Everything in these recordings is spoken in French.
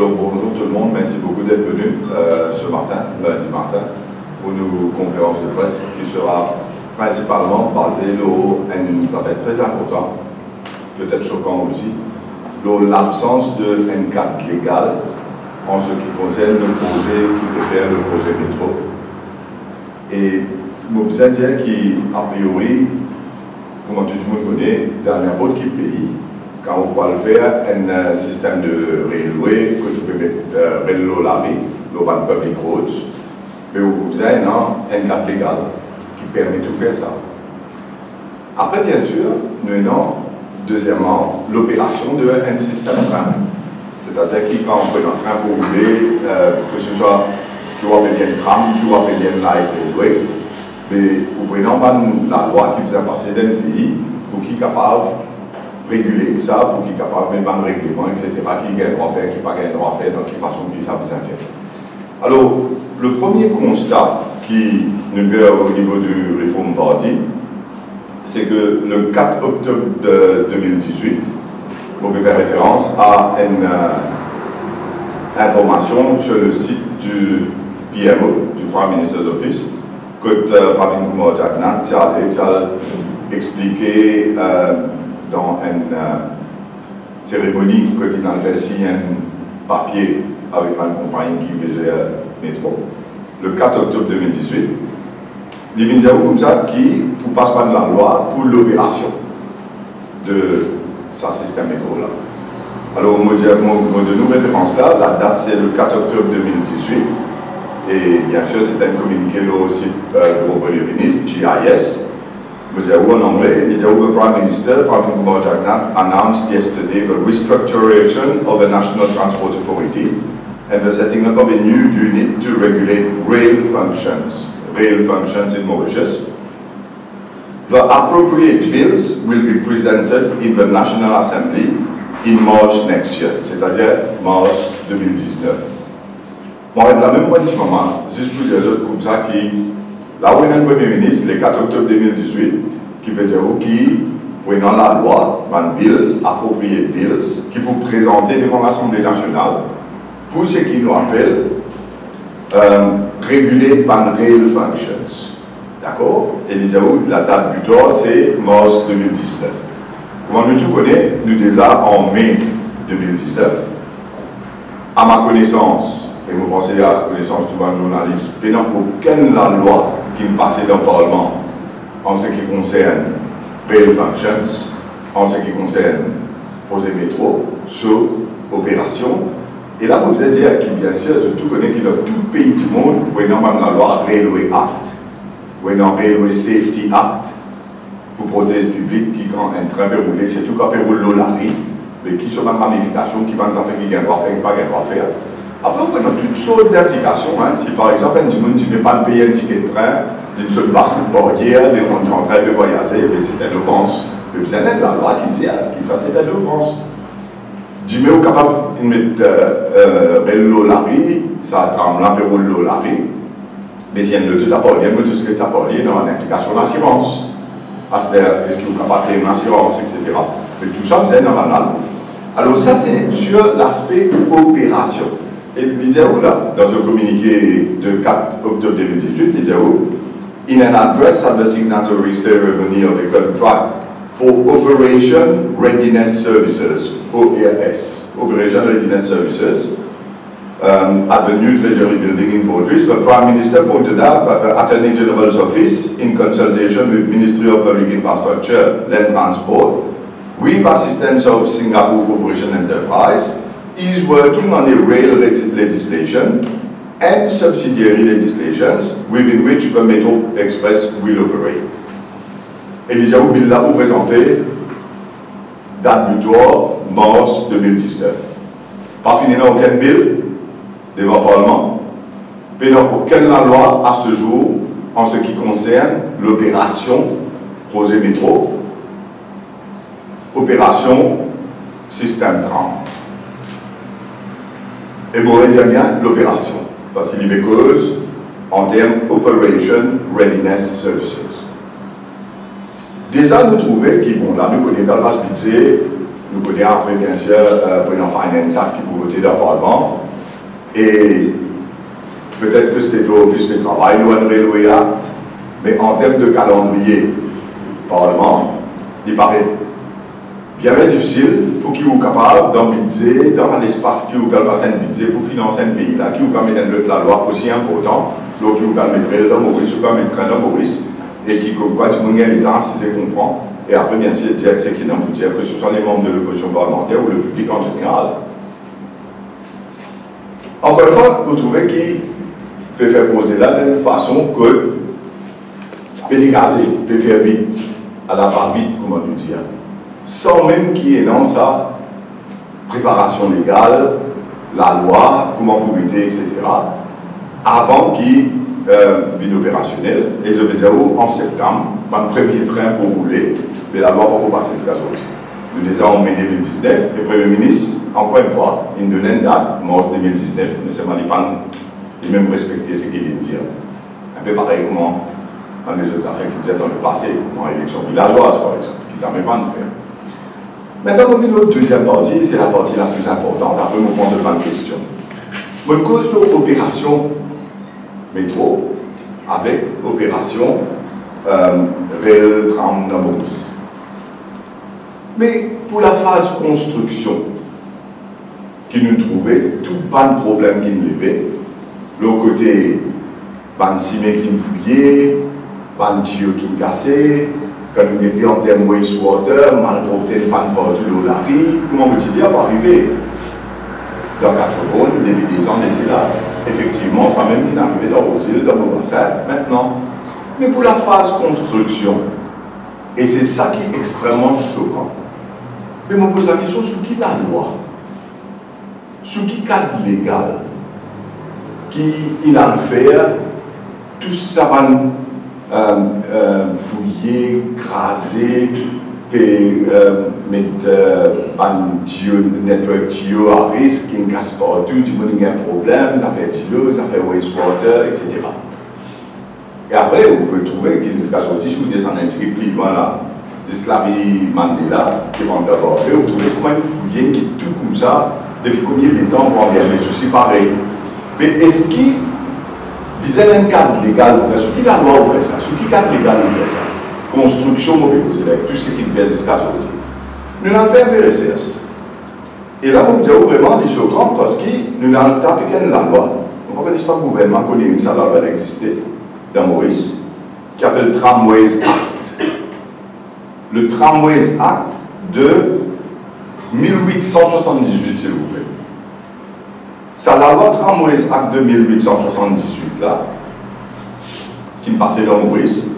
Alors bonjour tout le monde, merci beaucoup d'être venu ce matin, lundi matin, pour une conférence de presse qui sera principalement basée sur un travail très important, peut-être choquant aussi, sur l'absence de N4 légal en ce qui concerne le projet qui peut faire le projet métro. Et je vous dire qu'a priori, comme tout le monde connaît, dans n'importe quel pays, quand on peut faire un système de railway, que tu peux mettre railway lari, le public roads, mais vous avez un cadre légal qui permet de faire ça. Après, bien sûr, nous avons deuxièmement l'opération d'un système train. C'est-à-dire que quand on prend un train pour rouler, que ce soit qui va payer un tram, qui va payer un light railway, mais vous prenez la loi qui vous a passé dans le pays pour qui est capable de réguler ça, pour qui est capable de mettre un règlement, etc., qui a le droit à faire, qui n'a pas le droit à faire, donc qui façon qui ça vous a fait. Alors, le premier constat qui nous fait au niveau du Reform Party, c'est que le 4 octobre 2018, on peut faire référence à une information sur le site du PMO, du Prime Minister's Office, que Pravin Kumar Jagnnath a expliqué dans une cérémonie que il a fait signer un papier avec une compagnie qui faisait métro. Le 4 octobre 2018, il vient dire comme ça qui passe par la loi pour l'opération de ce système métro là. Alors, moi, de nous référence là, la date c'est le 4 octobre 2018. Et bien sûr, c'est un communiqué au site du Premier ministre, GIS. En anglais, the Prime Minister, Pravin Kumar Jagnnath, announced yesterday the restructuration of the National Transport Authority and the setting up of a new unit to regulate rail functions in Mauritius. The appropriate bills will be presented in the National Assembly in March next year, c'est-à-dire mars 2019. Moi, de la même petit moment, juste pour les autres comme ça, qui, là où il y a un Premier ministre, le 4 octobre 2018, qui veut dire qui, prenant la loi, bills, appropriate bills, qui pour présenter devant l'Assemblée nationale, pour ce qui nous appelle réguler par rail functions. D'accord? Et la date butoir, c'est mars 2019. Comment nous tout connaissons, nous déjà en mai 2019, à ma connaissance, et vous pensez à la connaissance de un journaliste, il n'y a aucune loi qui me passait dans le Parlement en ce qui concerne rail functions, en ce qui concerne poser métro, sur opération. Et là, vous allez dire qu'il bien sûr, je tout connais qu'il y a tout pays du monde où il y a la loi Railway Act, où il y a un Railway Safety Act pour protéger le public qui, quand un train peut rouler, c'est tout qu'à rouler l'olari, mais qui sont dans la planification, qui va nous faire qui a un droit à faire, qui n'a pas un droit à faire. Après, on a toutes sortes d'applications. Hein. Si par exemple, un monde ne veut pas payer un ticket de train, d'une seule barre de barrière, mais on est en train de voyager, mais c'est une offense. Mais vous avez la loi qui dit que ça c'est une offense. Du mais capable de mettre l'olari, ça tremble un peu l'olari, mais si on ne tout apporte, tout ce que tu apportes dans l'implication d'assurance. Est-ce que vous êtes capable de créer une assurance, etc. Mais tout ça, vous avez dans la loi. Alors ça, c'est sur l'aspect opération. Et l'IDAO, là, dans un communiqué de 4 octobre 2018, l'IDAO, in an address at the signatory ceremony of a contract for Operation Readiness Services, ORS, Operation Readiness Services, at the new Treasury building in Port Louis, the Prime Minister pointed out that the Attorney General's Office, in consultation with Ministry of Public Infrastructure, Land Transport, with assistance of Singapore Corporation Enterprise, is working on a rail legislation and subsidiary legislations within which the Metro Express will operate. Elisha Oubilla vous présenter date butoir mars 2019. Pas fini dans aucun bill devant le Parlement, mais dans aucune loi à ce jour en ce qui concerne l'opération projet métro, opération système tram. Et vous dire bien l'opération, parce qu'il y a cause en termes Operation Readiness Services. Déjà, nous trouvons qui, bon, là, nous connaissons pas le budget nous connaissons après, bien sûr, pour une finance qui peut voter dans le Parlement. Et peut-être que c'était l'Office du travail, nous avons Railway Act, mais en termes de calendrier, Parlement, il paraît bien difficile pour qui est capable d'un budget, dans l'espace qui est passer un budget pour financer un pays, là, qui est capable de mettre la loi aussi important, l'autre qui est capable de mettre dans Maurice, ou pas mettre dans Maurice, et qui, comme quoi, tout le monde a l'État, si c'est comprend. Et après, bien sûr, dire que c'est qui pour dire que ce soit les membres de l'opposition parlementaire ou le public en général. Encore une fois, vous trouvez qui peut faire poser là d'une façon que peut dégager, peut faire vite, à la va-vite, comment nous dire, sans même qu'il y ait dans sa préparation légale, la loi, comment vous mettez, etc., avant qu'il vienne opérationnel, et je vais dire en septembre, un premier train pour rouler, mais la loi va passer ce cas aujourd'hui. Nous déjà en mai 2019, le Premier ministre, encore une fois, il donne une date, mars 2019, mais c'est pas il même respecter ce qu'il vient de dire. Un peu pareil comment dans les autres affaires qu'il disait dans le passé, comme l'élection villageoise, par exemple, qu'ils n'avaient pas de faire. Maintenant, on a notre deuxième partie, c'est la partie la plus importante. Après, on pose plein de questions. Une cause de l'opération métro avec l'opération Rail Tram dans Maurice. Mais pour la phase construction, qui nous trouvait, tout pas de problème qui nous levait, le côté ban ciment qui nous fouillait, ban tuyau qui nous cassait, quand nous étions en termes wastewater, mal porté de fan partout l'eau la riz, comment vous dire pour arriver dans 4 bonnes, depuis des ans, laissé là. Effectivement, ça même est arrivé dans vos îles, dans vos bassins, maintenant. Mais pour la phase construction, et c'est ça qui est extrêmement choquant. Mais je me pose la question, sous qui la loi? Sous qui cadre légal? Qui il a le faire, tout ça va fouiller, craser, mettre un network tuyau à risque, qui ne casse pas tout, du coup il y a un problème, ça fait tuyau, ça fait wastewater, etc. Et après, vous pouvez trouver qu'ils se cachent aussi sous des années plus loin là, Zislami Mandela, qui vont d'abord, et vous trouvez comment une fouiller qui est tout comme ça, depuis combien de temps on va avoir des soucis pareils. Mais est-ce qu'il y a un cadre légal pour faire ça? Sous qui la loi fait ça? Sous qui cadre légal fait ça? Construction, on peut poser avec tout ce qui fait jusqu'à aujourd'hui. Nous avons fait un peu de recherche. Et là, vous dites vraiment des choses grandes parce que nous avons tapé la loi. On ne connaît pas le gouvernement, qu'on ait ça, la loi existait dans Maurice, qui s'appelle le Tramways Act. Le Tramways Act de 1878, s'il vous plaît. C'est la loi Tramways Act de 1878, là, qui me passait dans Maurice.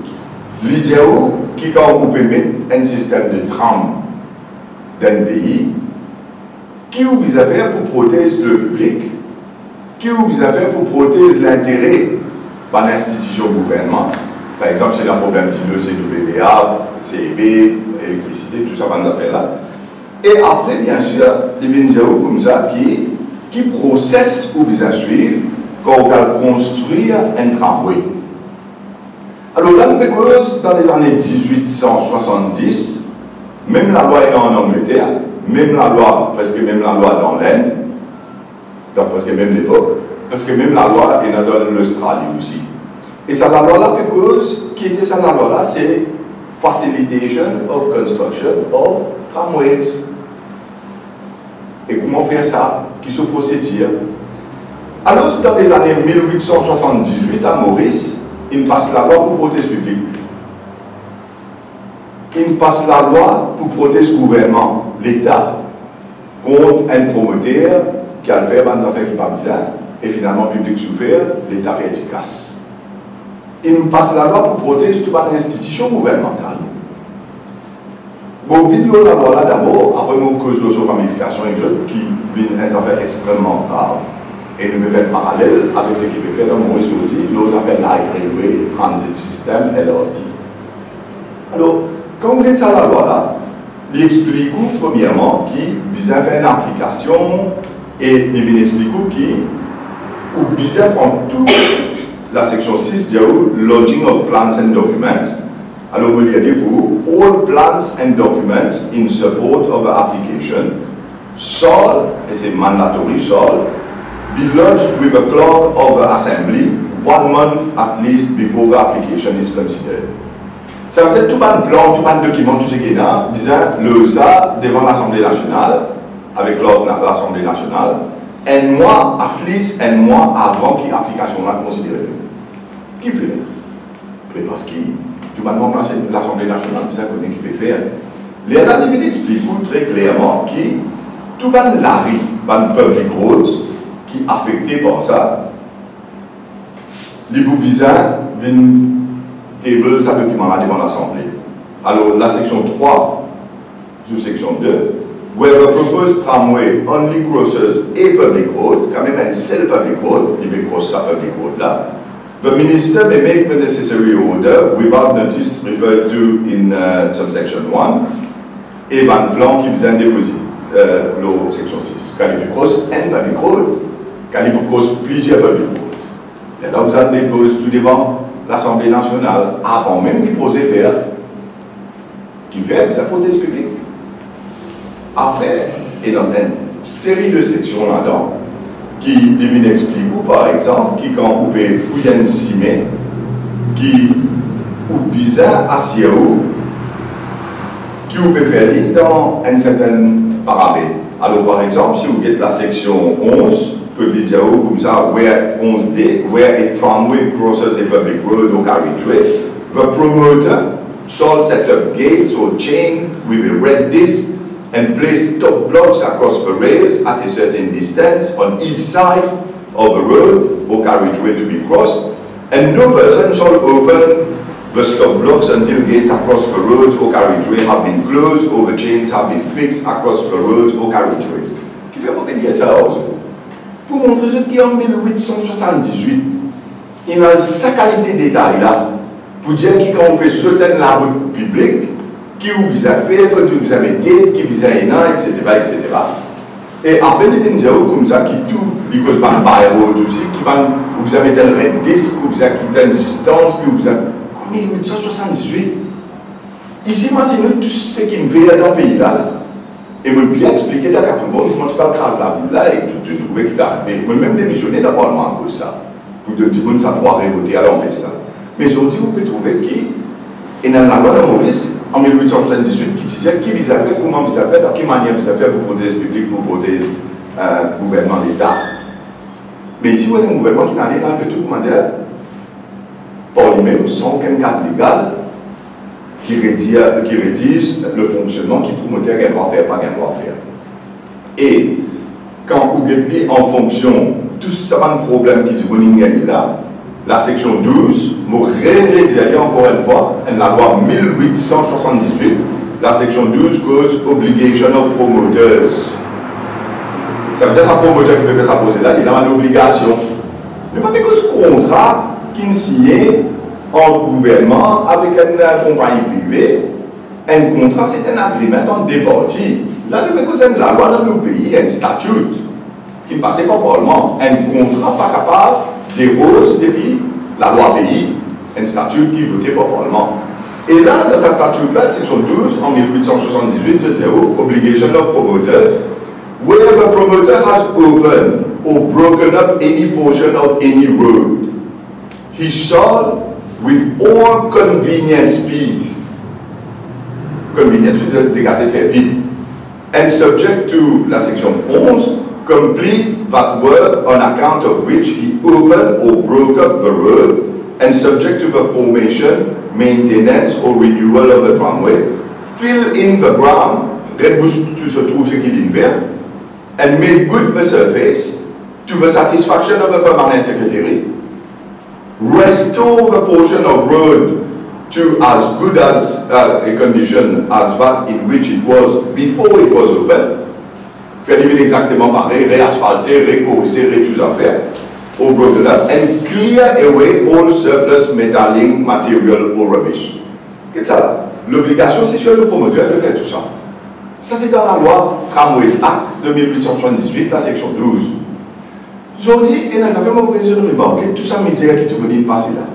L'idée qui a occupé un système de tram d'un pays, qui vous a fait pour protéger le public, qui vous a fait pour protéger l'intérêt par l'institution gouvernement. Par exemple, c'est le problème du CWA, CEB, électricité, tout ça, on a fait là. Et après, bien sûr, il y a comme ça qui processe pour vous suivre quand on va construire un tramway. Alors là, nous cause dans les années 1870, même la loi est en Angleterre, même la loi, presque même la loi dans l'Inde, dans presque même l'époque, presque même la loi est dans l'Australie aussi. Et ça, la loi là, cause, qui était ça, la loi là, c'est Facilitation of Construction of Tramways. Et comment faire ça? Qui se procédure? Alors, c'est dans les années 1878 à Maurice, il passe la loi pour protéger le public. Il passe la loi pour protéger le gouvernement, l'État, contre un promoteur qui a fait des affaires qui ne sont pas bizarres, et finalement, le public souffert, l'État est efficace. Il passe la loi pour protéger toute l'institution gouvernementale. Bon, vite la loi là d'abord, après, on cause de ramification qui vient une affaire extrêmement grave. Et nous me faisons parallèle avec ce qui peut faire dans Maurice aussi, nous appelons Light Railway Transit System, LRT. Alors, quand on regarde ça la loi là, il explique premièrement qui vient faire une application et il explique qui ou vient prendre toute la section 6 de Lodging of Plans and Documents Alors, vous dire pour all plans and documents in support of the application shall, et c'est mandatory, shall be lodged with the clerk of the assembly 1 month at least before the application is considered. Ça veut dire tout un plan, tout un document, tout ce qui est là, bizarre, le ça devant l'Assemblée nationale, avec l'ordre de l'Assemblée nationale, un mois, at least un mois avant que l'application soit considérée. Qui fait? Mais parce que tout le monde pense que l'Assemblée nationale, vous savez qui peut faire. L'État explique très clairement que tout le monde l'arrive, le public roads, qui est affecté par ça, les bizarres viennent table ça document là devant l'Assemblée. Alors, la section 3, sous section 2, where the proposed tramway only crosses a public road, quand même un seul public road, il veut crosser sa public road là, the minister may make the necessary order without notice referred to in subsection 1, et un plan qui vient déposer, la section 6. Quand il cross un public road, quand il cross plusieurs public roads. Et là, vous avez déposé tout devant l'Assemblée nationale, avant même qu'il pose faire, qui fait sa proteste publique. Après, il y a une série de sections là-dedans qui lui expliquent, par exemple, qui quand vous pouvez fouiller un ciment, qui ou bizarre à Sierra, qui vous pouvez faire dans un certain paramètre. Alors, par exemple, si vous êtes la section 11, que les dialogues comme ça, where 11D, where a tramway crosses a public road or carriageway, the promoter shall set up gates or chain with a red disc and place stop blocks across the rails at a certain distance on each side of the road or carriageway to be crossed, and no person shall open the stop blocks until gates across the roads or carriageway have been closed or the chains have been fixed across the roads or carriageways. Qui fait pour qu'il y ait ça aussi? Pour montrer qu'en 1878, il y a sa qualité de détail là, pour dire qu'on peut sauter la route publique, qui vous a fait, que vous avez mis, qui vous a énorme, etc., etc. Et après, il y a des gens comme ça qui tout, les causes par le aussi, qui vous avez un red disc, qui vous a quitté une distance, qui vous a. En 1878, ici, imaginez tout ce qui me fait dans le pays là. Et je vais bien expliquer là qu'après bon, quand tu parles de la ville là et tu trouves qu'il est arrivé. Moi-même démissionné dans le Parlement à cause de ça. Pour te dire que ça doit voter, alors on fait ça. Mais aujourd'hui, vous pouvez trouver qu'il y a la loi de Maurice en 1878 qui dit qui vous a fait, comment vous a fait, dans quelle manière vous a fait pour protéger le public, pour protéger le gouvernement d'État. Mais ici, vous avez un gouvernement qui n'a rien fait tout, comment dire, par lui-même, sans aucun cadre légal. Qui rédige le fonctionnement, qui promoteur qu'elle doit faire, pas qu'elle doit faire. Et quand vous êtes en fonction, tout ça va un problème qui dit que là, la section 12, je rédige encore une fois, la loi 1878, la section 12 cause obligation of promoters. Ça veut dire que sa promoteur qui peut faire sa poser là, il a une obligation. Mais pas que ce contrat qui est signé entre gouvernement avec une compagnie privée, un contrat c'est un agreement entre deux parties. Là, nous avons la loi dans nos pays, un statut qui ne passait pas par le Parlement. Un contrat pas capable dépose depuis la loi pays, un statut qui votait par le Parlement. Et là, dans sa statut-là, section 12, en 1878, c'était obligation of promoters, where the promoter has opened or broken up any portion of any road, he shall with all convenient speed, convenient, c'est faire vite, and subject to la section 11, complete that work on account of which he opened or broke up the road, and subject to the formation, maintenance or renewal of the tramway, fill in the ground, reboost tout se trouve ce qu'il invert, and make good the surface to the satisfaction of the permanent secretary, restore the portion of road to as good as a condition as that in which it was before it was open. Faire exactement pareil, réasphalter, récorriger, tout à faire, or broken up, and clear away all surplus metallic material or rubbish. Qu'est-ce que ça? L'obligation, c'est sur le promoteur de faire tout ça. Ça, c'est dans la loi Tramways Act de 1878, la section 12. Aujourd'hui, il y a un affaire de remarquer tout ça misère qui te venait de passer là.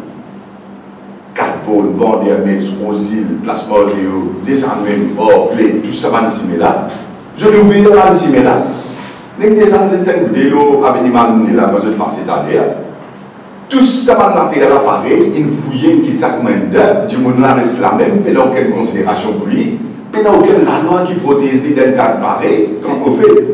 4 pour vendre mes Rosil, Place Moséo, des armées, or, clé, tout ça va nous là. Je l'ai ouvert là, nous là. Les des armées, de l'eau, avec des mannes là, quand je passe cette année. Tout ça va matériel appareil, une fouille, une petite sac main d'œuvre, du monde là reste la même, mais il n'y a aucune considération pour lui, mais il n'y a aucune loi qui protège les d'un cadre pareil, comme on fait.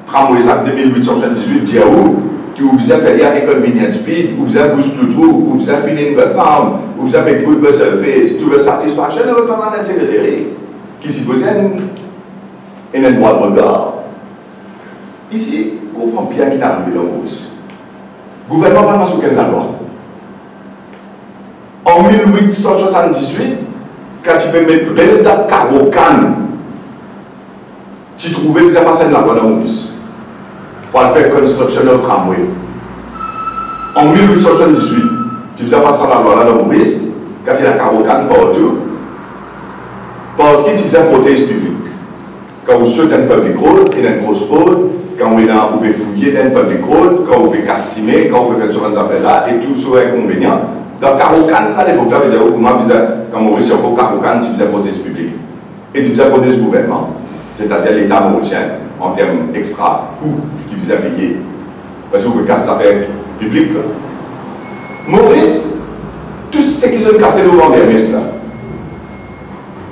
Tramway Act de 1878 dit à où, qui vous a fait à convenient speed, vous a boost le trou, vous a fini une bonne arme, vous avez good service, tout le satisfaction, ne veut pas secrétaire, qui s'y posait un droit de regard. Ici, on comprend bien qu'il a arrivé dans le Maurice. Le gouvernement n'a pas sous la loi. En 1878, quand tu peux mettre Brenda Carocan, tu trouvais que ça passait de la loi dans Maurice pour faire construction de tramway. En 1878, tu faisais passer la loi dans Maurice, quand il y a Carocan partout, parce que tu faisais protège publique. Quand vous sautez un public road, il y a une grosse road, quand vous pouvez fouiller dans un public road, quand vous pouvez cassimer, quand vous pouvez faire ce genre là, et tout ce inconvénient. Dans Carocan, ça, à l'époque là, quand Maurice, encore Carocan, tu faisais protège publique. Et tu faisais protège gouvernement, c'est-à-dire l'État mauricien, en termes extra coûts qui faisait payer. Parce que vous pouvez casser l'affaire publique. Maurice, tout ce qu'ils ont cassé devant les messes là,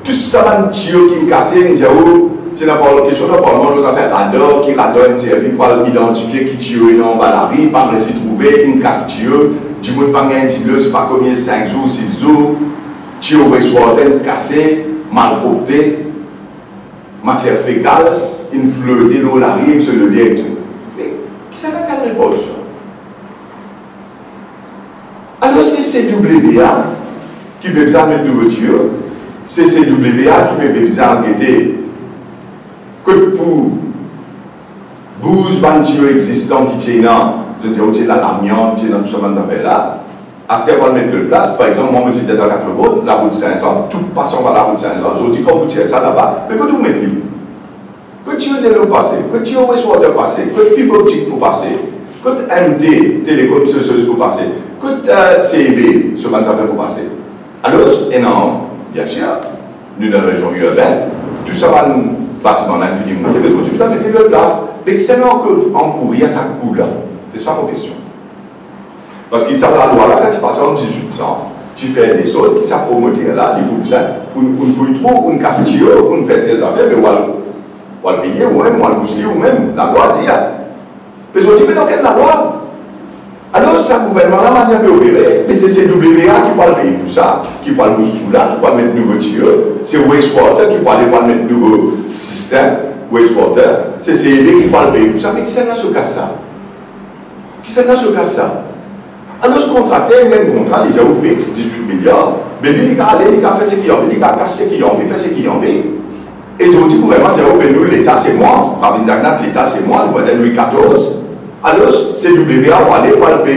tout ça, qui ont cassé, ils ont c'est la question de parlement nous a fait radar qui radar une série pour identifier qui tue dans Balari, par le site trouver une casse tue, du monde pas gagné un c'est pas combien 5 jours, 6 jours, tue au wastewater cassé, mal propté, matière fécale, une flottée dans la rive, sur le lait et tout. Mais qui ça va quelle réponse? Alors c'est CWA qui peut besoin de nouveau tue, c'est CWA qui peut besoin d'enquêter. Que pour 12 bandios existants qui tiennent dans l'amiante, qui tiennent dans tout ce qu'on fait là, à ce qu'on mettre le place, par exemple, moi, je suis dans 4 routes, la route 500, tout passant par la route 500, je dis qu'on vous tire ça là-bas, mais que vous mettez que tu veux de l'eau passer, que tu veux wastewater passer, que fibre optique pour passer, que MD, télécom, ce pour passer, que CIB, ce qu'on fait pour passer. Alors, et non, bien sûr, nous dans la région urbaine, tout ça va nous. Bâtiment là, il monter les autres, vous avez mis le place, mais c'est en courir à sa coût là. C'est ça mon question. Parce qu'ils savent la loi là, quand tu passes en 1800, tu fais des autres qui savent promoter là, les besoins, on fouille trop, on casse tio, on fait des affaires, mais on va le payer ou même, on va le bousiller ou même. La loi dit, mais ils ont dit, mais dans quelle la loi? Alors, ça, le gouvernement là, manière de opérer, mais c'est CWA qui va le payer pour ça, qui va le booster là, qui va mettre nouveau tio, c'est Wastewater qui va aller mettre nouveau système, wastewater, c'est CEB qui parle payer tout ça, mais qui s'en a ce cas ça? Qui s'en a ce cas ça? Alors, ce contracteur, il y a un contrat, il est déjà fixe, 18 milliards, mais il a allé, il a fait ce qu'il a envie, il a cassé ce qu'il a envie, il fait ce qu'il a envie. Et ils ont dit, gouvernement, nous, l'État c'est moi, parmi l'État c'est moi, le président Louis XIV. Alors, CWA vont aller,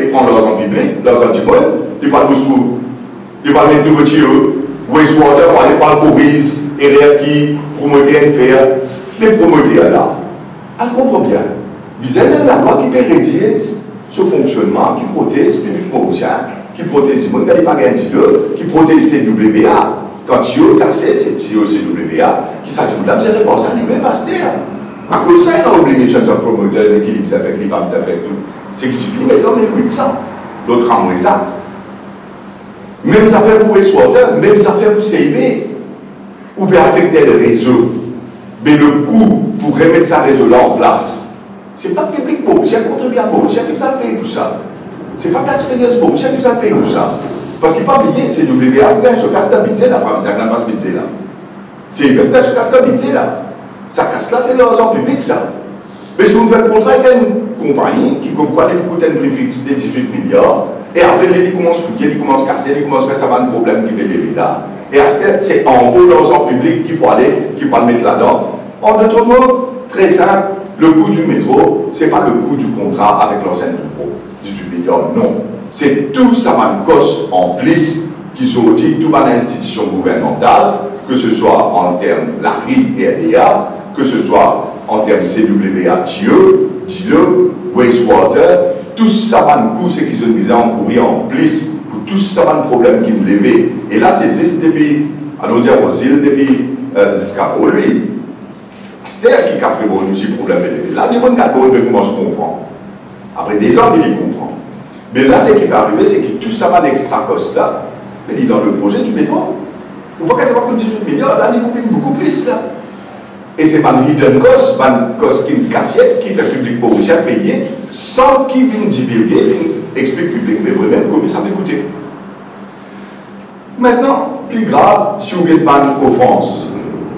prendre leurs en public, leurs antipodes, ils parlent tout, ils parlent de nouveaux tuyaux, wastewater, vont aller par le Boris, RR qui promoter un fer, mais promoter là. Elle comprend bien. Vous avez la loi qui peut rédiger ce fonctionnement, qui protège le public mauricien, qui protège le monde, qui protège CWA. Quand tu as cassé, c'est CWA, qui s'agit de la réponse à lui-même à ce terme. À cause de ça, il y a obligation de promoteurs, équilibre, ça fait que l'IPAM, ça fait tout. C'est que tu finis, mais comme les 800, l'autre tramway ça. Même affaires pour wastewater, même affaires pour CIB, ou peut affecter le réseau. Mais le coût pour remettre ce réseau-là en place, ce n'est pas le public pauvre, c'est un contribuable pauvre, c'est qui va payer pour ça. Ce n'est pas taxpayers pauvre, c'est qui va payer pour ça. Parce qu'il ne faut pas oublier, c'est WA, ou bien se casse la budget là, par exemple, la budget là. C'est bien se casse la budget là. Ça casse là, c'est l'argent public ça. Mais si vous faites un contrat avec une compagnie qui comprend des coûts un prix fixe de 18 milliards, et après, il commence à fouiller, il commence à casser, il commence à faire ça, va un problème qui est levé là. Et c'est en gros l'argent public qui peut aller, qui peut le mettre là-dedans. En d'autres mots, très simple, le coût du métro, ce n'est pas le coût du contrat avec l'enseigne du gros, 18 milliards, non. C'est tout ça, man, cost en plus qui sont dit toute une institution gouvernementale, que ce soit en termes de la RI et RDA, que ce soit en termes CWA, DIE, wastewater, tout ça va nous coûter, c'est qu'ils ont mis en courir en plus pour tout ça va un problème qui me levait. Et là, c'est juste depuis, à nous dire aussi, depuis jusqu'à lui. C'était qui a pris bon aussi problème élevé. Là, tu vois, moi je comprends. Après des ans, il comprend. Mais là, ce qui est arrivé, c'est que tout ça va d'extra cost là. Mais il est dans le projet du métro. Vous voyez qu'à 18 millions, là, il vous beaucoup plus là. Et c'est pas une hidden cost, pas une cost qui est une cassette qui fait public pour cher payer sans qu'il vienne divulguer, explique public, mais vraiment combien ça peut coûter. Maintenant, plus grave, si vous avez une offense,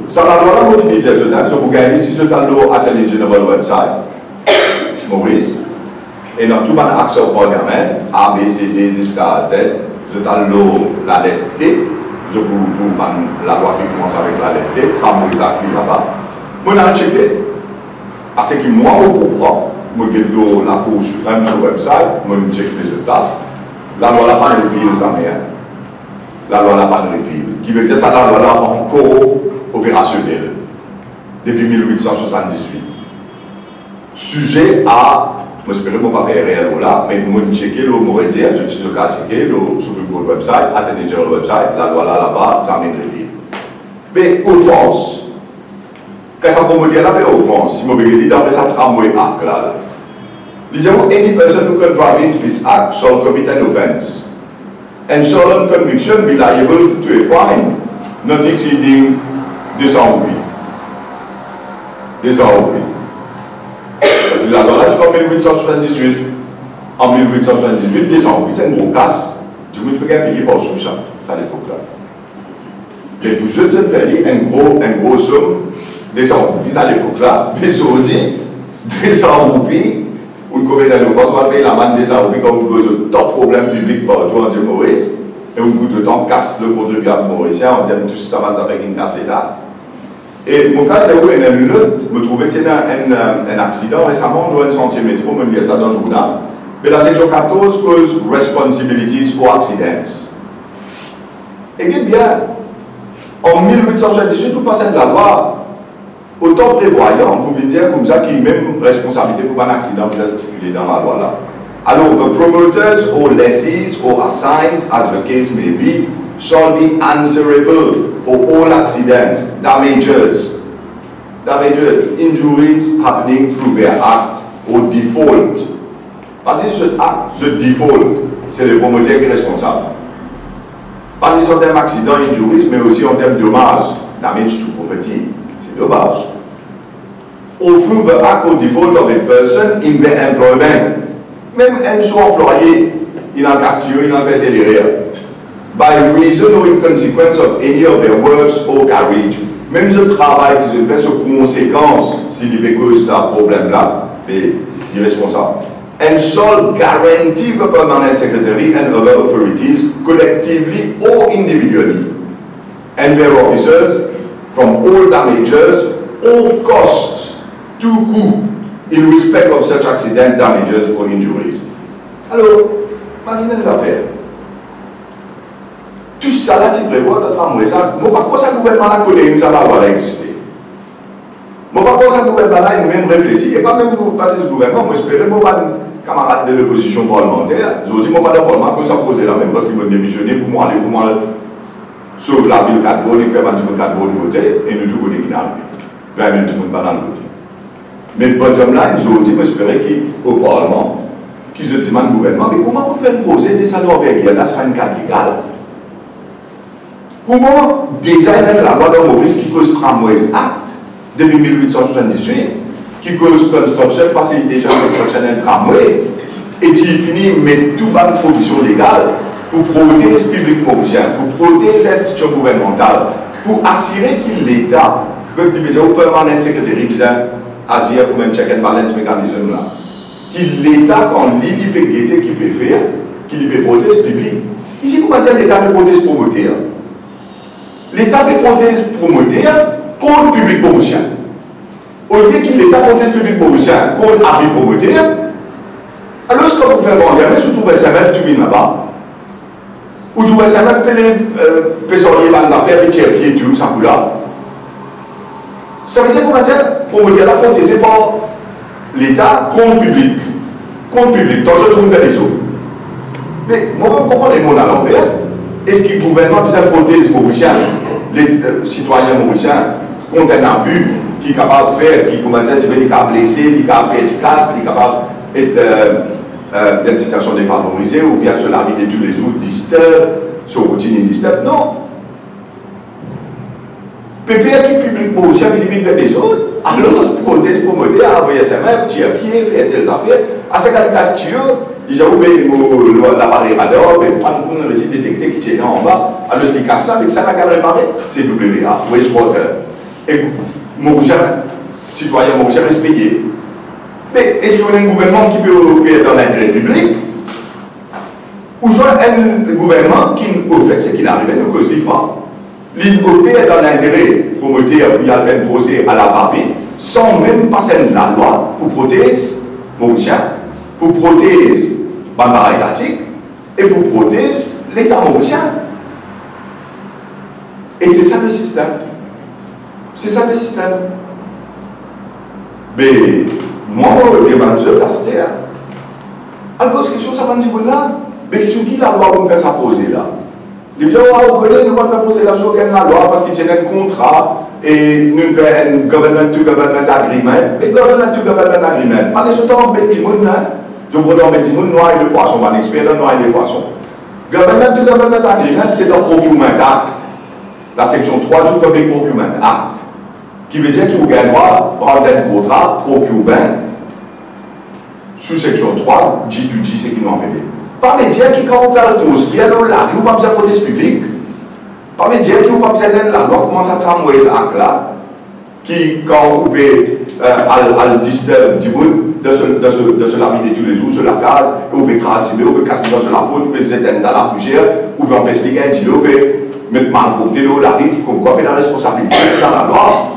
ça va alors là, vous finissez de dire, je vous gagne si je donne l'Atelier General website, Maurice, et dans tout mon accès au programme, A, B, C, D, jusqu'à Z, je donne la lettre T, je vous la loi qui commence avec la lettre T, tramway qui là-bas. Je vais checker, à ce qui moi je comprends, je vais la Cour suprême sur le website, je vais checker les autres places. La loi n'a pas de répit, les amis. La loi n'a pas de répit. Qui veut dire que la loi là encore opérationnelle depuis 1878. Sujet à, je n'espère pas faire réel là, mais je vais checker le mot dire, je suis le cas checker sur le website, Atelier General website, la loi là-bas, ça m'est répit. Mais offense. Qu'est-ce que ça peut dire là fait offense? Si je me dis dans ça tramway act là. Disons, any person who contravenes this act shall commit an offense, and shall on conviction be liable to a fine not exceeding 200 roupies. 200 roupies. Parce que la loi là, c'est en 1878. En 1878, 200 roupies, c'est une grosse casse. Du coup, tu peux payer par sous ça, à l'époque là. Les plus jeunes, tu fais une grosse somme. 200 roupies à l'époque là, mais aujourd'hui, 200 roupies, ou le gouvernement va payer la manne de 200 roupies comme cause de top problème public partout en Maurice, et au bout de temps casse le contribuable mauricien, on dit tout ça va avec une casse là. Et mon cas, j'ai eu une minute, je me trouvais que c'était un accident récemment dans un sentier métro, je me disais ça dans le journal, mais la section 14 cause responsibilities for accidents. Et bien, en 1878, tout passait de la loi. Autant prévoyant, on pouvait dire comme ça qu'il y a même responsabilité pour un accident qui est stipulé dans la loi là. Alors, the promoters or lessees or assigns, as the case may be, shall be answerable for all accidents, damages, injuries happening through their act or default. Parce que ce acte, ce default, c'est le promoteur qui est responsable. Parce que c'est en termes d'accident, injuries, mais aussi en termes de dommages, damage to property. Dommage. Or through the act or default of a person in their employment. Même un sous-employé, il a un castillo, il a fait derrière. By reason or in consequence of any of their works or carriage. Même ce travail qu'ils ont fait sur conséquence, s'il y a cause de ce problème-là, il est responsable. And shall guarantee the permanent secretary and other authorities, collectively or individually, and their officers, from all damages or costs to coûts in respect of such accident, damages or injuries. Alors, imaginez l'affaire. Tout ça là, tu prévois de tramway ça. Moi, pas quoi ça gouvernement là connaît, ça va avoir exister. Moi, pas quoi ça gouvernement là, il même réfléchit. Et pas même pour passer ce gouvernement, moi, j'espérais, moi, pas camarade de l'opposition parlementaire. Je vous dis, moi, pas de parlement, que ça posait là même parce qu'ils m'ont démissionné pour moi aller, sur la ville 4 bonnes, il fait pas du tout 4 bonnes côté, et nous tout connaît qui n'arrive. 20 000 tout le monde pas dans le côté. Mais bottom line, ils ont dit, j'espérais qu'au Parlement, qu'ils ont demandé au gouvernement, mais comment on fait poser des salons avec là, c'est un cadre légal? Comment designer la loi de Maurice qui cause Tramways Act depuis 1878, qui cause Construction, Facilitation, Construction and Tramway, et qui finit mettre tout bas de provision légale pour protéger le public mauricien, pour protéger les institutions gouvernementales, pour assurer que l'État, que le permanent secrétaire agir comme un check and balance mécanisme là, que l'État, quand il peut guetter, qu'il peut faire, qu'il peut protéger le public. Ici, comment dire l'État peut protéger le promoteur? L'État peut protéger le promoteur contre le public mauricien. Au lieu que l'État protège le public mauricien contre l'abri promoteur, alors ce qu'on peut faire vendre, mais surtout le SMF, tu viens là-bas. Ou tu vois ça même peut sortir dans les affaires, puis tirer tout ça coup là. Ça veut dire comment dire, promoteur la protégé par l'État contre le public. Contre le public, dans ce sont des réseaux. Mais moi, je comprends les mots à l'envers. Est-ce que le gouvernement besoin de protéger les citoyens mauriciens contre un abus qui est capable de faire, qui comment dire, qui est capable de blesser, qui est capable d'être casse, qui est capable d'être dans une situation défavorisée ou bien sur la vie de tous les autres, disturb, sur routine disturb? Non. PPA qui publie mauricien qui limite vers les autres, alors se protège pour moter, envoyer SMF, tirer pied, faire telles affaires. À ce cas-là, ils ont oublié l'appareil radar, mais pas de récit détecté qui tient en bas. Alors, c'est casse ça, avec ça, la qu'à réparer, c'est WA, wastewater. Et Mauricien, citoyen mauricien, reste payé. Mais est-ce qu'on a un gouvernement qui peut être dans l'intérêt public? Ou soit un gouvernement qui, au fait, c'est qu'il arrive à nous causer des fois. L'IOP est dans l'intérêt promoteur pour y aller faire procès à la va-vite, sans même passer la loi pour protéger Mauricien, pour protéger Bambara étatique et pour protéger l'État mauricien. Et c'est ça le système. C'est ça le système. Mais moi, je demande de la à cause que ça va dire là, mais sur qui la loi va me faire ça poser là? Les gens vont connaître, nous allons faire poser la loi parce qu'ils tiennent un contrat et nous faisons un government-to-government agreement. Mais government-to-government agreement, pas les autres en bêtimoun, je vous dis en bêtimoun, noir et de poisson, un expert dans noir et de poisson. Government-to-government agreement, c'est dans Procurement Act, la section 3 du Public Procurement Act, qui veut dire qu'il vous gagne droit prendre un contrat procurement sous section 3, G2G, c'est qui nous appelle. Pas me dire que quand on parle de construire, la rue, on n'a pas besoin de protéger public. Pas me dire qu'on n'a pas besoin de la loi, commence à tramouer ça là, qui, quand on peut disturber du monde de la vie de tous les jours, sur la case, on peut crasser, on peut casser dans la peau, on peut s'éteindre dans la poussière, on peut empêcher quelqu'un, on peut mettre mal côté de la rue, qui comme quoi, mais la responsabilité dans la loi.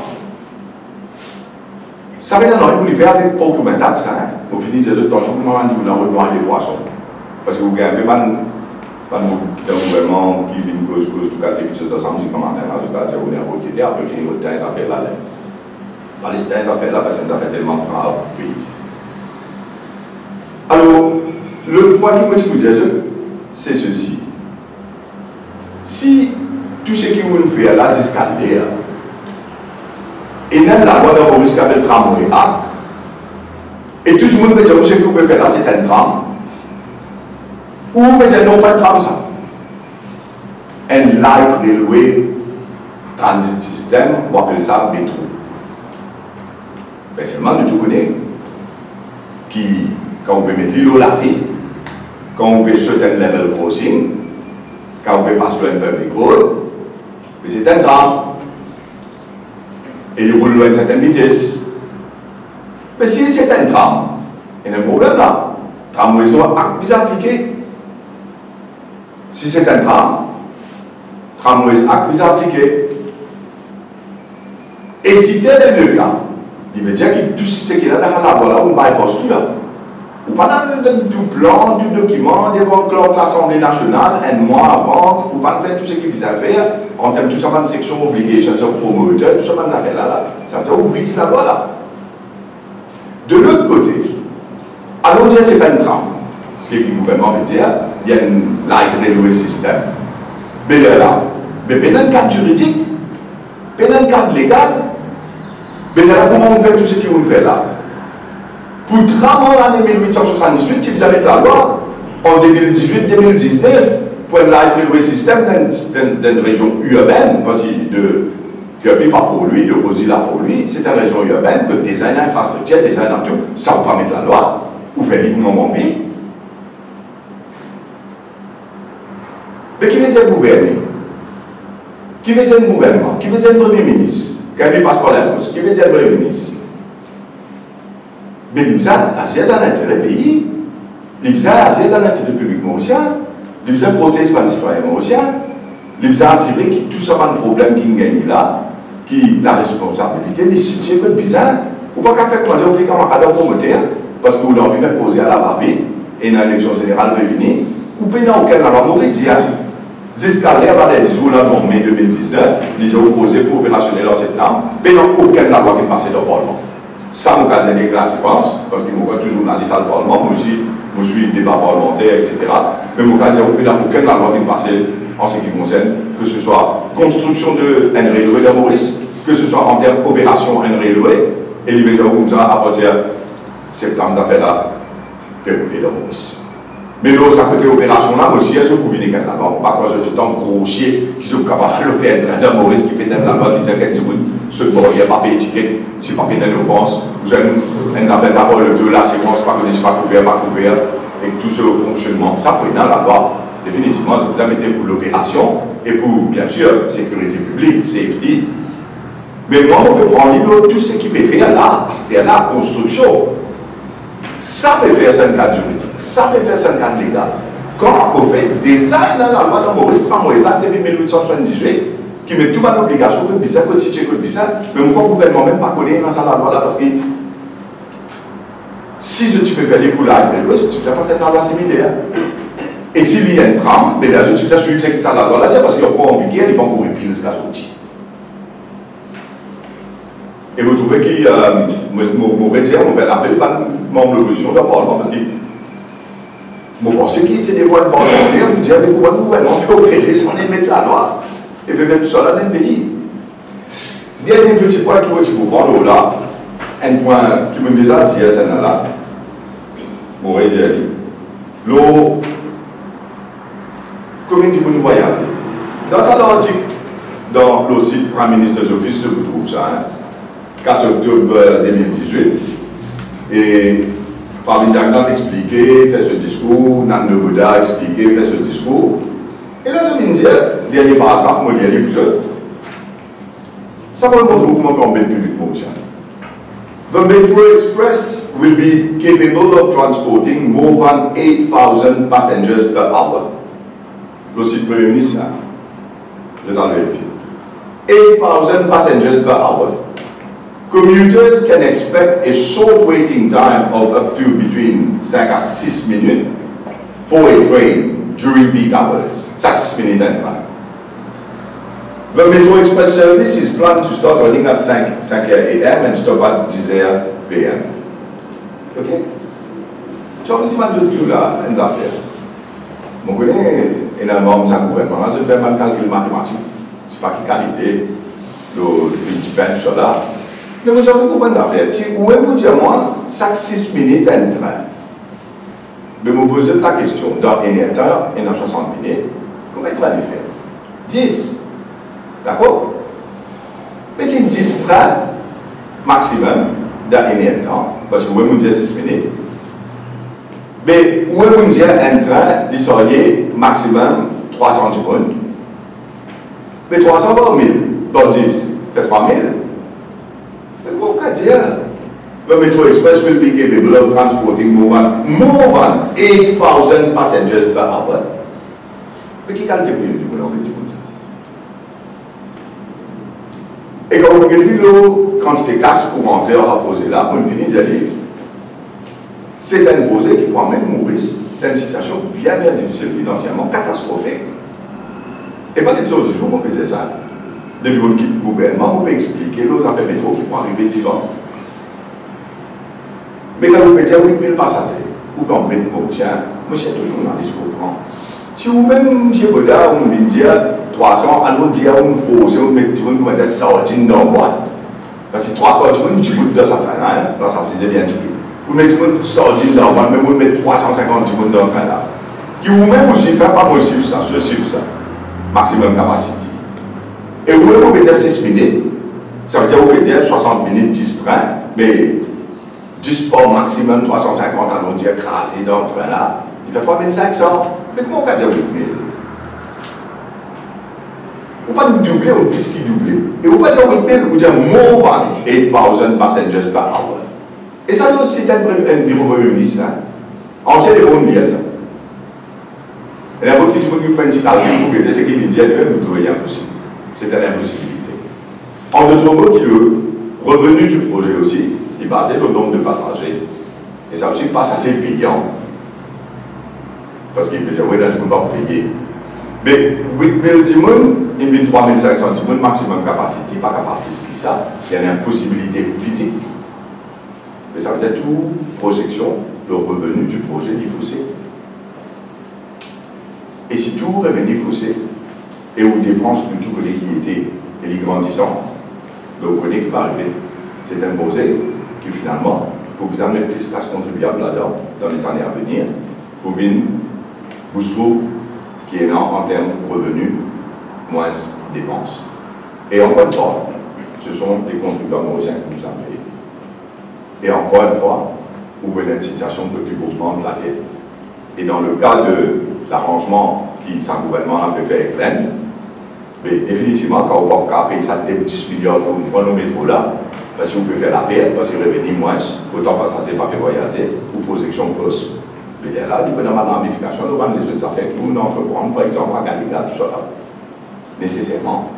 Ça veut dire que vous le faire avec beaucoup de taxes, au final, des autres tensions, vous m'avez dit, vous n'avez pas les poissons. Parce que vous avez pas un gouvernement qui vient cause tout cas quelque chose d'ensemble, comme un en tout cas, c'est vous avez quitté, après finir votre temps, ça fait là. Dans les temps, ça fait là, parce que ça fait tellement grave au pays. Alors, le point qui me dit, c'est ceci. Si tout ce que vous faites là, c'est escalier, et même la loi de Maurice qui appelle tramway A, et tout le monde peut dire que ce que vous pouvez faire là, c'est un tram. Ou mais c'est non pas de tram ça. Un light railway transit system, on appelle ça métro. Mais seulement nous tout connaissons qui, quand on peut mettre l'île au larry, quand on peut sauter un level crossing, quand on peut passer un public road, mais c'est un tram. Et il roule à une certaine vitesse. Mais si c'est un tram, il y a un problème là. Tramway doit plus appliqué. Si c'est un tramway plus appliqué. Et si tel est le cas, il veut dire que tout ce qu'il y a dans la loi là, on va y construire là. Ou pas dans tout plan, tout document, devant l'Assemblée nationale, un mois avant, ou pas faire tout ce qu'il vise à faire, en termes de tout ça, dans section obligation, sur promoteur, tout ça, dans affaires là, ça veut dire ouvrir la loi là. De l'autre côté, allons dire c'est pas une tram. Ce que le gouvernement veut dire, il y a une light railway system. Mais là, mais pendant un cadre juridique, pendant un cadre légal, mais là, comment on fait tout ce qu'on fait là? Pour tram en l'année 1878, si vous avez la loi, en 2018-2019, pour un light railway system dans une région urbaine, parce que n'est pas pour lui, de Rosilla pour lui, c'est une région urbaine, que design infrastructure, design en tout, ça ne va pas mettre la loi, ou faire librement envie. Mais qui veut dire gouverner? Qui veut dire un gouvernement? Qui veut dire un premier ministre? Quand il passe par la cause, qui veut dire un premier ministre? Mais l'IBSA agit dans l'intérêt du pays. L'IBSA agit dans l'intérêt public mauricien. L'IBSA protège les citoyens mauriciens. L'IBSA assure que tout ça va un problème qui gagne là, qui la responsabilité, les soutiens que bizarre. Ou pas qu'à faire comment dire, aux camarades promoteur, parce que vous l'avez fait poser à la va-vite, et dans l'élection générale réunie, ou bien dans aucun loi mauricie. Zescalier va être dissout en mai 2019, il a opposé pour opérationnel en septembre, mais dans aucun loi qui est passé dans le Parlement. Ça m'a occasionné que la séquence, parce qu'il m'a toujours dans les salles du Parlement, moi aussi, je suis le débat parlementaire, etc. Mais mon cas, il n'y a aucune loi qui passe en ce qui concerne, que ce soit construction de Railway de Maurice, que ce soit en termes d'opération Railway, et il comme ça, à partir de septembre, ça fait là, Railway de Maurice. Mais dans sa côté opération là, aussi, elles sont pour venir avec la loi. On ne va pas cause de temps grossier qui sont capables de l'opérer de Maurice qui peut être la loi qui dit que ce bord, il n'y a pas payé étiquette, si pas payé d'offense, vous avez une affaire d'abord le 2, la séquence, pas connaître, pas couvert, et tout ce fonctionnement. Ça, pour dans la loi, définitivement, vous avez été pour l'opération et pour, bien sûr, sécurité publique, safety. Mais moi, on peut prendre tout ce qui peut faire là, c'était là, construction. Ça peut faire ça un cadre juridique, ça peut faire ça un cadre légal. Quand on fait design dans la loi de Maurice, depuis 1878, qui met tout en obligation, que bizarre, que situé, que bizarre, mais mon gouvernement même pas collé dans la loi là, parce que si tu peux faire les coulages, tu peux faire cette loi similaire. Et s'il y a une trame, mais là, tu peux suivre ce qui est dans la loi là, parce qu'il y a encore en vigueur, il n'y a pas encore pile ce cas sorti. Et vous trouvez qu'il m'aurait dit, on fait l'appel par membre de l'opposition de Parlement, parce que vous pensez que c'est des voix de parlementaires, vous dites, avec le gouvernement peut opérer sans les mettre la loi, et peut mettre tout ça là dans le pays. Dernier petit point qui vous prendre là, un point qui me dit à dire, c'est là, m'aurait dit, l'eau, combien de vous voyagez? Dans cet article, dans le site Premier ministre de l'Office, vous trouvez ça, hein? 4 octobre 2018, et Pravin Jagnat expliqué, fait ce discours, Nan Bouddha expliqué, fait ce discours. Et là, je viens de dire, dernier paragraphe, moi, il y a l'épisode. Ça va montrer comment on peut embêter publiquement. The Metro Express will be capable of transporting more than 8,000 passengers per hour. Le site Premier ministre, je t'en vérifie. 8,000 passengers per hour. Commuters can expect a short waiting time of up to between 5 à 6 minutes for a train during peak hours. 6 minutes and time. The Metro Express service is planned to start running at 5 a.m. and stop at 10 p.m. Ok? Tu vois, tu vas tout là, une affaire. Je connais énormément de gouvernement, je fais un calcul mathématique. Ce n'est pas qui qualité, le petit pain, tout ça là. Mais vous avez compris l'affaire. Si vous pouvez dire, moi, chaque 6 minutes, un train. Mais vous posez la question, dans 1 heure et dans 60 minutes, comment il va le faire? 10. D'accord? Mais c'est 10 trains maximum dans 1 heure, parce que vous pouvez dire 6 minutes. Mais vous pouvez dire un train, il serait maximum 300 secondes. Mais 300 par 1000, par 10, fait 3000. The Metro Express will be capable of transporting more than 8,000 passengers per hour. Mais qui calcule du monde? Et quand vous regardez quand c'était casse pour rentrer, on va poser là, on finit de dire c'est un projet qui peut amener Maurice dans une situation bien difficile financièrement, catastrophique. Et pas des autres jours, on peut dire ça. Depuis qu'on quitte le gouvernement, on peut expliquer nos affaires métro qui vont arriver d'Iran. Mais quand vous pouvez dire 8 000 passagers, ou quand vous mettez tiens, moi j'ai toujours dans les discours. Si vous-même, M. Boda, on vient dire 300, on dit à une fausse, on met tout le monde des sardines dans le boîte. Parce que 3 quarts de monde, tu peux dans sa train là, dans sa c'est bien dit. Vous mettez tout le monde sardines dans le boîte, mais vous mettez 350 monde dans le train là. Qui vous-même aussi fait pas possible ça, ce chiffre ça. Maximum capacité. Et vous pouvez dire 6 minutes, ça veut dire que vous pouvez dire 60 minutes, 10 trains, mais 10 par maximum 350, on dit écrasé dans le train là, il fait 3500. Mais comment on peut dire 8 000? Vous ne pouvez pas doubler ou plus qui doubler. Et vous ne pouvez pas dire 8 000, vous dire more than 8,000 passengers per hour. Et ça, c'est un bureau Premier ministre. Entier les bonnes liens, ça. Et la beaucoup qui fait un petit calcul pour que ce qu'il dit, vous trouvez impossible. C'est une impossibilité. En d'autres mots, le revenu du projet aussi est basé sur le nombre de passagers. Et ça aussi pas assez payant. Parce qu'il peut dire, oui, là, tu ne peux pas payer. Mais 8 000 timons, il y a 3 500 timons maximum capacité, pas capable plus que ça. Il y a une impossibilité physique. mais ça veut dire toute projection de revenu du projet d'y faussé. Et si tout revenu faussé, et où dépenses de tout côté qui était et les grandissantes, donc vous connaissez qui va arriver, c'est imposé qui finalement, pour vous amener plus de classe contribuable là-dedans, dans les années à venir, pour vous trouve qui est énorme en termes de revenus, moins dépenses. Et encore une fois, ce sont les contribuables mauriciens qui nous en payent. Et encore une fois, vous voyez une situation de développement de la dette. Et dans le cas de l'arrangement qui, sans gouvernement, a pu faire avec l'Inde, mais définitivement, quand on va payer ça de 10 milliards pour nos métros là, parce que vous pouvez faire la perte, parce que revenir moins, autant passer par voyager, ou projection fausse. Mais là, il peut y avoir une ramification, nous avons les autres affaires qui vont entreprendre, par exemple, à Galiga, tout ça là. Nécessairement.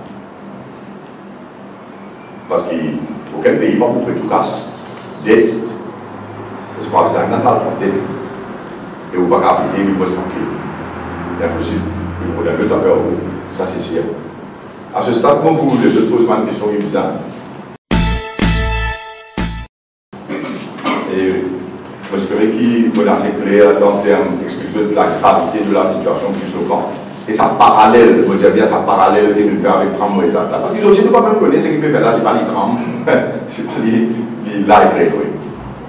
Parce qu'aucun pays va pour tout casse. Dette. C'est pas besoin d'un dette. Et vous ne pouvez pas payer, vous pouvez se tranquille. C'est impossible. Vous pouvez deux affaires, ça c'est sûr. À ce stade, quand vous les autres posent une question bizarre. Et j'espère qu'il est assez clair en termes d'explication de la gravité de la situation qui est choquante. Et ça parallèle, vous dire bien, ça parallèle que nous faisons avec Tram et ça. Parce qu'ils ont dit, nous ne pouvons pas même connaître ce qu'ils peuvent faire là, ce n'est pas les trams, ce n'est pas les light railway.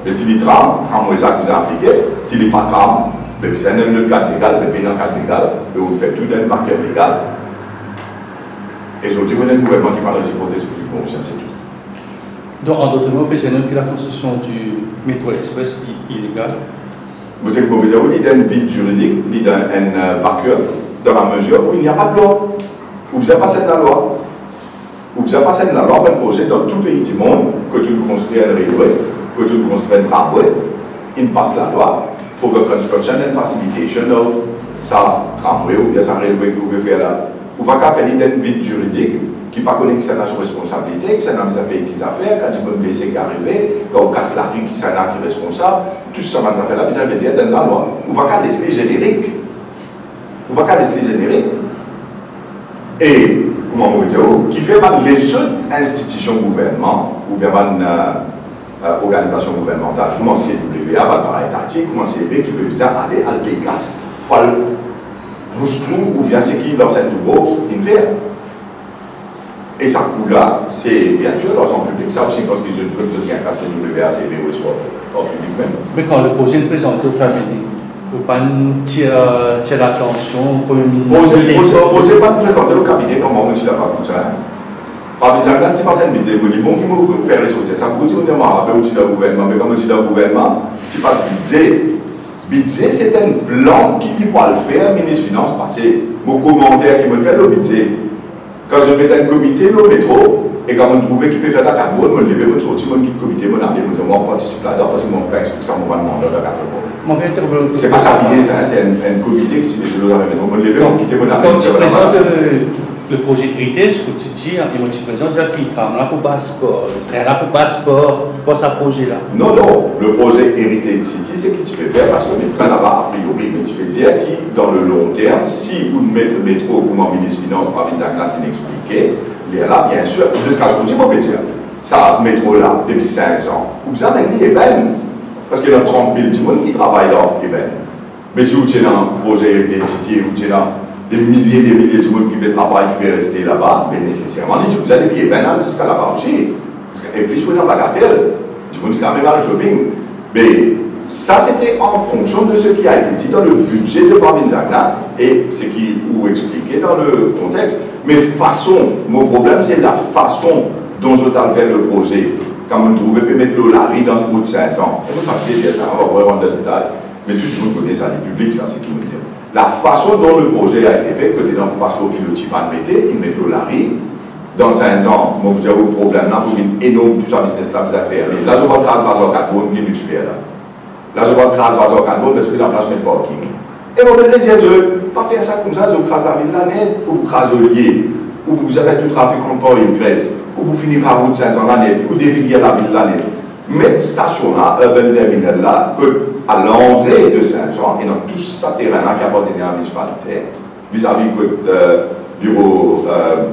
Mais si les trams, Tram et ça que vous avez appliqué, si les pas trams, c'est un autre cadre légal, mais dans le cadre légal, vous faites tout dans un paquet légal. Et ils ont dit, vous avez un gouvernement qui parle de l'hypothèse publique, bon, c'est tout. Donc, en d'autres mots, c'est que la construction du métro express est illégale. Vous savez que vous avez un vide juridique, il y a un vacuum. Dans la mesure où il n'y a pas de loi, où vous avez passé de la loi, où vous avez passé de la loi pour un projet dans tout pays du monde, que tu construis un railway, que tu construis un tramway, il passe la loi pour the construction and facilitation of sa tramway ou bien sa railway que vous pouvez faire là. Vous ne pouvez pas faire un vide juridique qui ne pas connaît que c'est notre responsabilité, que c'est notre pays qui a fait, quand il y a un blessé qui est arrivé, quand on casse la rue qui est responsable, tout ça va faire la bizarre dire dans la loi. Vous ne pouvez pas laisser générique. Vous ne pouvez pas laisser générique. Et, comment on veut dire, qui fait les autres institutions gouvernement, ou bien une organisation gouvernementale, comment c'est WA, par étatique, comment c'est B, qui peut bien aller à l'PECAS, par le Moustrou, ou bien c'est qui, dans cette nouveau, qui fait. Et ça coûte là, c'est bien sûr dans son public, ça aussi parce qu'ils ont bien cassé WA, c'est B, ou soit au public même. Mais quand le projet est présenté au cabinet, il ne faut pas tirer l'attention au Premier ministre. Posez pas de présenter le cabinet comme on ne tire pas comme ça. Par exemple, quand tu passes un métier, vous dites, bon, qui me faire les sortir, ça vous dit, on est marre, on dit le gouvernement, mais comme on dit le gouvernement, tu passes budget. Budget, c'est un plan qui dit pour le faire, ministre des Finances, passer mon commentaire qui me fait le budget. Quand je mets un comité, le métro, et quand on trouve qui peut faire la carbone, on lever, on sortir, on quitte le comité, on arrive, on dit, moi, on participe là-dedans, parce que mon père explique ça, on va demander la carbone. C'est pas cabinet, c'est un comité qui se met sur le métro, on lever, on quitte, on arrive. Quand tu présentes le projet héritage, ce que tu dis, et moi tu présentes, tu as pris le tram là pour passeport, le train là pour passeport, pour ce projet-là. Non, non, le projet Heritage City, c'est ce que tu peux faire, parce que le train là-bas, a priori, mais tu peux dire que dans le long terme, si vous mettez le métro, comme le ministre des Finances, par Vitagnat, il expliqué, il est là, bien sûr, c'est ce que je vous dis, mon dire. Ça, métro là, depuis 5 ans, vous avez dit, eh ben, parce qu'il y a 30 000 personnes qui travaillent là, eh ben. Mais si vous tenez un projet Heritage City, vous tenez des milliers de monde qui peuvent travailler, qui peuvent rester là-bas, mais nécessairement, si vous allez bien jusqu'à là-bas aussi. Et puis, vous êtes en bagatelle, du monde qui a même le shopping. Mais ça, c'était en fonction de ce qui a été dit dans le budget de Barbin Jagna et ce qui vous expliqué dans le contexte. Mais mon problème, c'est la façon dont je t'ai fait le projet. Quand vous trouvez, peut mettre le Larry dans ce bout de 500. Et vous fatiguez bien ça, on va voir dans le détail. Mais tout le monde connaît ça, les publics, ça, c'est tout le monde. La façon dont le projet a été fait, côté dans le passeport qui le type à mettre, il met le Larry. Dans 5 ans, moi, vous avez un problème là, vous avez une énorme, tout ça, business là, vous avez fait. Mais là, je vois le crase bazar carbone, qui nous fait là. Là, je vois le crase bazar carbone, parce que la place met le parking. Et moi, je vais dire, pas faire ça comme ça, je crase la ville l'année, ou vous crase le lié, ou vous avez tout trafic en port et une Grèce, ou vous finissez à bout de 500 l'année, ou définir la ville l'année. Mais cette station-là, Urban Terminal là, à l'entrée de Saint-Jean, et dans tout ce terrain-là qui appartenait à la municipalité, vis-à-vis du bureau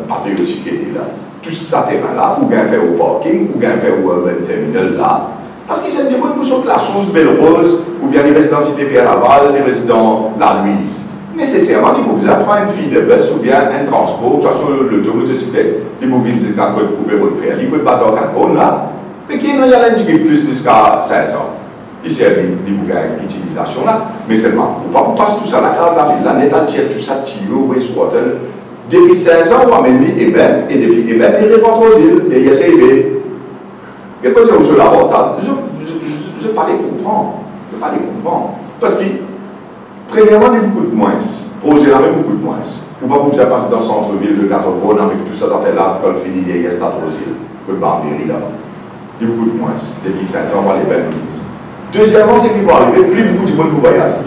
patriotique qui était là, tout ce terrain-là, ou bien fait au parking, ou bien fait au Urban Terminal là, Parce qu'ils sont des gens qui sont la source Belle-Rose, ou bien les résidents Cité Pierre-Laval, les résidents La Louise. Nécessairement, ils peuvent prendre une fille de bus ou bien un transport, soit sur l'automotocyclette, ils peuvent venir jusqu'à côté pour le faire. Ils peuvent passer au carbone là, mais qui n'y a un petit peu plus jusqu'à 16 ans. Ils servent des bougailles d'utilisation là, mais seulement, pour passer tout ça, la case la ville, la nette entière, tout ça, Tio, Wastewater, depuis 16 ans, on amène Eben, et depuis Eben, ils rentrent aux îles, et il y a CIB. Et quand je sur l'avantage, je ne peux pas les comprendre. Je ne peux pas les comprendre. Parce que, premièrement, il y a beaucoup de moins. Projet là, même beaucoup de moins. Ou pas pour ça passer dans le centre-ville de Catobonne avec tout ça, ça fait là, quand on finit derrière Stade aux îles, que le Barbéry là-bas. Il y a beaucoup de moins. Depuis 500, on va les belles mises. Deuxièmement, c'est qu'il va arriver, plus beaucoup de monde pour voyager.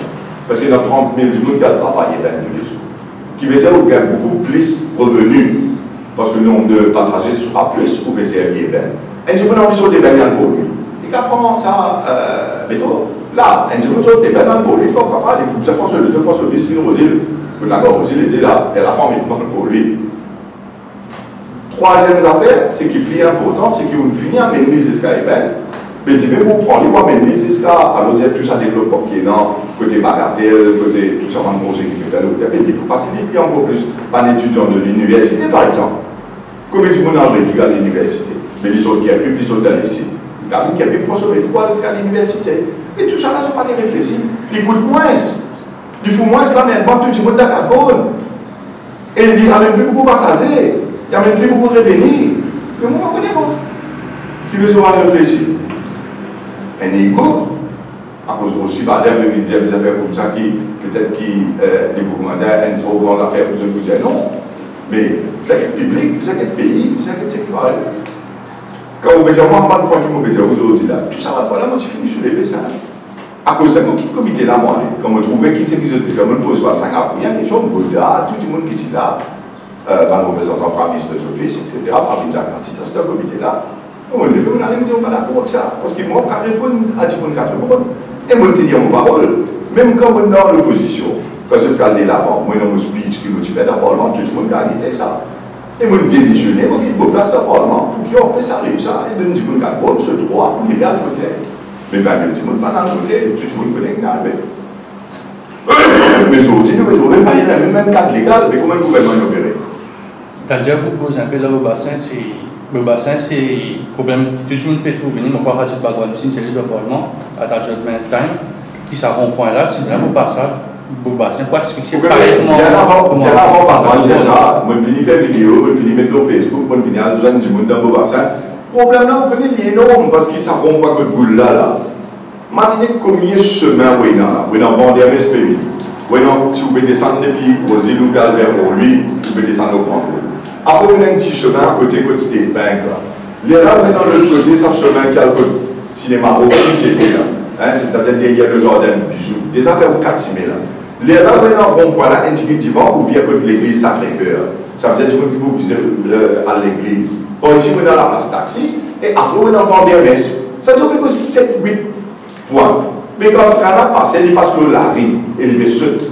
Parce qu'il y a 30 000 du monde qui a travaillé tous les jours. Qui veut dire qu'on gagne beaucoup plus de revenus. Parce que le nombre de passagers sera plus pour PCRB et Ben. Et du coup, on a envie de baigner pour lui. Et qu'après ça, métro, là, et du coup, on a des baignes pour lui. Pourquoi pas, il faut que ça pense le 2 fois sur 10 aux îles. La Gare aux îles était là, elle a pas envie de prendre pour lui. Troisième affaire, c'est qui est plus important, c'est qu'on finit à mener jusqu'à Ben. Mais tu veux vous prendre, on va mener jusqu'à, alors dire tout ça développement qui est dans côté bagatelle, côté tout ça, dans le projet qui peut faire le côté, mais pour faciliter encore plus par un étudiant de l'université, par exemple. Combien de monde a réduit à l'université? Mais les autres qui ont pu, les autres dans les sites. Quand même, qui a pu consommer quoi jusqu'à l'université. Et tout ça, là, c'est pas des réfléchis. Il coûte moins. Il faut moins, là, mais tout le monde dans carbone. Et il n'y a même plus beaucoup de passagers. Il n'y a même plus beaucoup de revenus. Mais moi, je connais pas. Qui veut se réfléchir? Un ego, à cause aussi, par exemple, il y a des affaires comme ça qui, peut-être, les documentaires, ont trop grandes affaires pour vous dire non. Mais, vous avez un public, vous avez un pays, vous avez un secteur. Quand vous me dites, moi, je ne point qui me dit, vous avez dit là, tout ça va pas là, moi, tu finis sur les ça. À cause de ce comité là, moi, quand je trouvais qui c'est qui se dit, je me pose pas 5 ans, il y a quelque chose, tout le monde qui dit là, par le représentant par ministre de l'Office, etc., par le ministre de ce comité là. On me dit, on a dit, on pas d'accord avec ça. Parce que moi, quand je réponds à 4 réponses, et moi, je dis mon parole, même quand on est dans l'opposition, quand je parle de l'avant, moi, dans mon speech qui me fait dans le Parlement, tout le monde a arrêté ça. Et moi, je démissionne, moi, je me place dans le Parlement pour qu'on puisse arriver ça, et je dis, on a ce droit pour les gars de côté. Mais quand même, tout le monde va dans le côté, tout le monde connaît que mais aujourd'hui, nous ne pouvons pas y aller, même cadre légal, mais comment le gouvernement est opéré? Quand je vous pose un peu dans le bassin, c'est le problème que tout le monde peut trouver. Je crois que je vais aussi une le Parlement à la judgment time, qui s'en point là, c'est vraiment pas ça. Le bassin, pour asphyxier pareillement. Bien avant, par contre, ça, je finis faire vidéo, je finis mettre sur Facebook, je finis à joindre du monde dans le bassin. Le problème là, vous connaissez, il est énorme parce qu'il ne s'en pas que de boule là. Imaginez combien de chemins vous avez là. Vous avez Vendée à SPV. Si vous pouvez descendre depuis aux îles ou vers lui, vous pouvez descendre au Grand. Après, vous avez un petit chemin à côté de State Bank. Là, vous avez dans l'autre côté, c'est un chemin qui a le côté cinéma au qui était là. C'est-à-dire derrière le jardin de bijoux. Des affaires au 4 là. Là, vous avez un rond-point là, individuellement, vous vient à côté de l'église Sacré-Cœur. Ça veut dire que vous visez à l'église. Bon, ici, vous êtes dans la place taxi, et après, vous êtes dans Vendée-Messe. Ça veut dire que 7-8 points. Mais quand le train là passe, il passe sur la rue, et il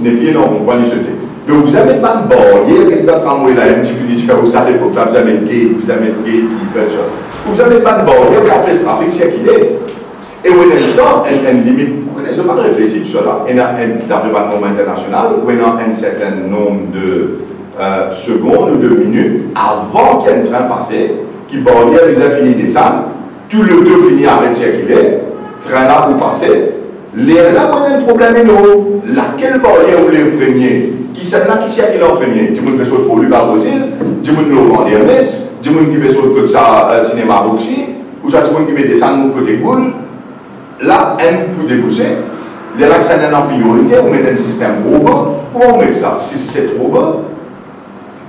n'est bien dans le point de sauter. Donc, vous avez pas de barrière, il y a un tramway là, un petit peu différent, vous savez, pour là, vous avez une gate, vous avez une gate, vous avez pas de barrière, vous avez le trafic, c'est qu'il est. Et vous avez un temps, une limite, vous connaissez pas de réfléchir sur cela. Il y a d'après le norme international, où il y a un certain nombre de secondes ou de minutes avant qu'il y ait un train passé, qui barrière les infinis descendent, tout le deux finit à arrêter circuler, train là pour passer. Là, on a un problème énorme. Laquelle barrière ou les premiers? Qui c'est là qui circule en premier? Du monde qui veut pour lui par le du monde qui veut vendre des messes, du monde qui veut sur le côté ça cinéma Roxy, ou ça du monde qui veut descendre au côté boule. Là, un pour débousser. Les là, c'est en priorité, on met un système robot. Comment on met ça? 6-7 robots.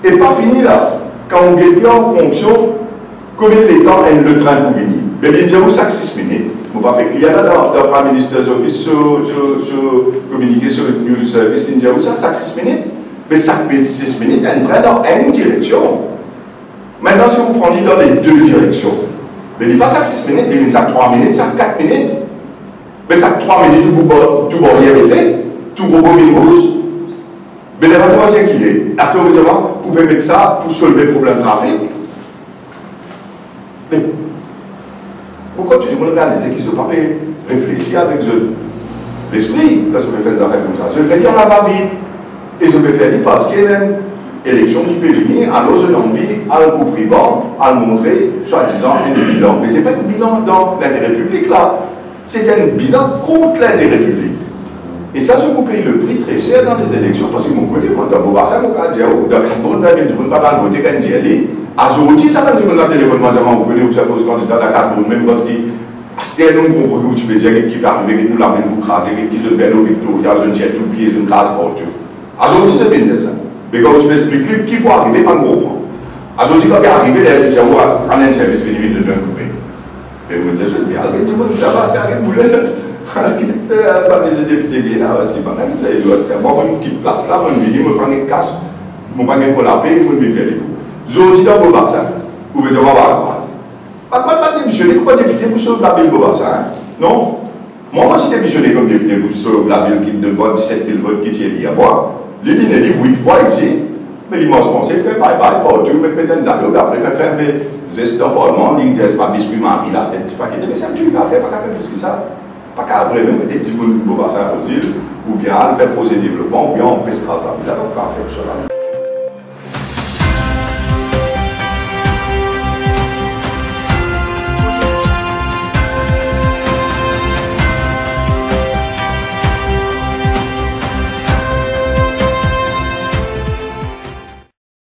Et pas fini là. Quand on guérit en fonction, combien de temps est le train pour venir? Mais bien sûr, ça 6 minutes. On va faire qu'il y a là dans le Prime Minister's Office communiquer sur le News Service India où ça 6 minutes. Mais ça 6 minutes, un train dans une direction. Maintenant, si vous prenez dans les deux directions, mais il n'est pas ça 6 minutes, il y a ça 3 minutes, ça 4 minutes. Mais ça 3 minutes, tout va bien baisser, tout robot rouge. Mais l'événement, c'est qu'il est. À ce moment, vous pouvez mettre ça pour soulever le problème de trafic. Mais Pourquoi tu dis qu'on réalise qu'ils ont pas réfléchi avec l'esprit quand on fait des affaires comme ça? Je vais dire à la va-vite. Et je vais faire parce qu'il y a une élection qui peut venir, alors je l'envie à un coup privat, à le montrer, soi-disant, un bilan. Mais ce n'est pas un bilan dans l'intérêt public là, c'est un bilan contre l'intérêt public. Et ça, je vous paye le prix très cher dans les élections, parce que mon collègue, dans Bobassa, dans Cameroun, dans le monde, pas dans le vote, quand il dit, aujourd'hui, ça va dans le téléphone, vous connaissez, vous avez posé candidat à Cameroun, même parce que c'était un nombre où tu peux dire qui peut arriver, qui nous l'a pour craser, qui se fait au Victoria, je ne tiens tout pied, je ne crase pas tout. Aujourd'hui, c'est bien ça. Mais quand tu m'expliques qui peut arriver, pas gros point. Aujourd'hui, quand il est arrivé, il a dit, en un service, il vient de d'un coupé. Et vous me dites, bien, il y a tout le monde qui a passé à une boule. Pas les députés bien là, c'est pas là, vous avez dit, moi, je quitte place là, je me dis, je prends une casse, je prends une pour la paix, je me fais les coups. Aujourd'hui, dans Bobassa, vous pouvez dire, on va pas démissionner comme député pour sauver la ville de Bobassa. Non. Moi, quand je démissionné comme député pour sauver la ville qui demande 17 000 votes qui tient à moi, les dîners dit 8 fois ici, mais l'immense conseil fait bye-bye partout, mettre un dialogue, après faire mes gestes en parlement, ils disent pas biscuit, mamie, la tête, c'est pas qui mais c'est un truc à faire, pas qu'à faire plus que ça. Pas qu'à après même des petits bouts de Bobassa aux îles, ou bien faire poser développement, ou bien on pèsera ça. Vous n'avez pas à faire tout cela.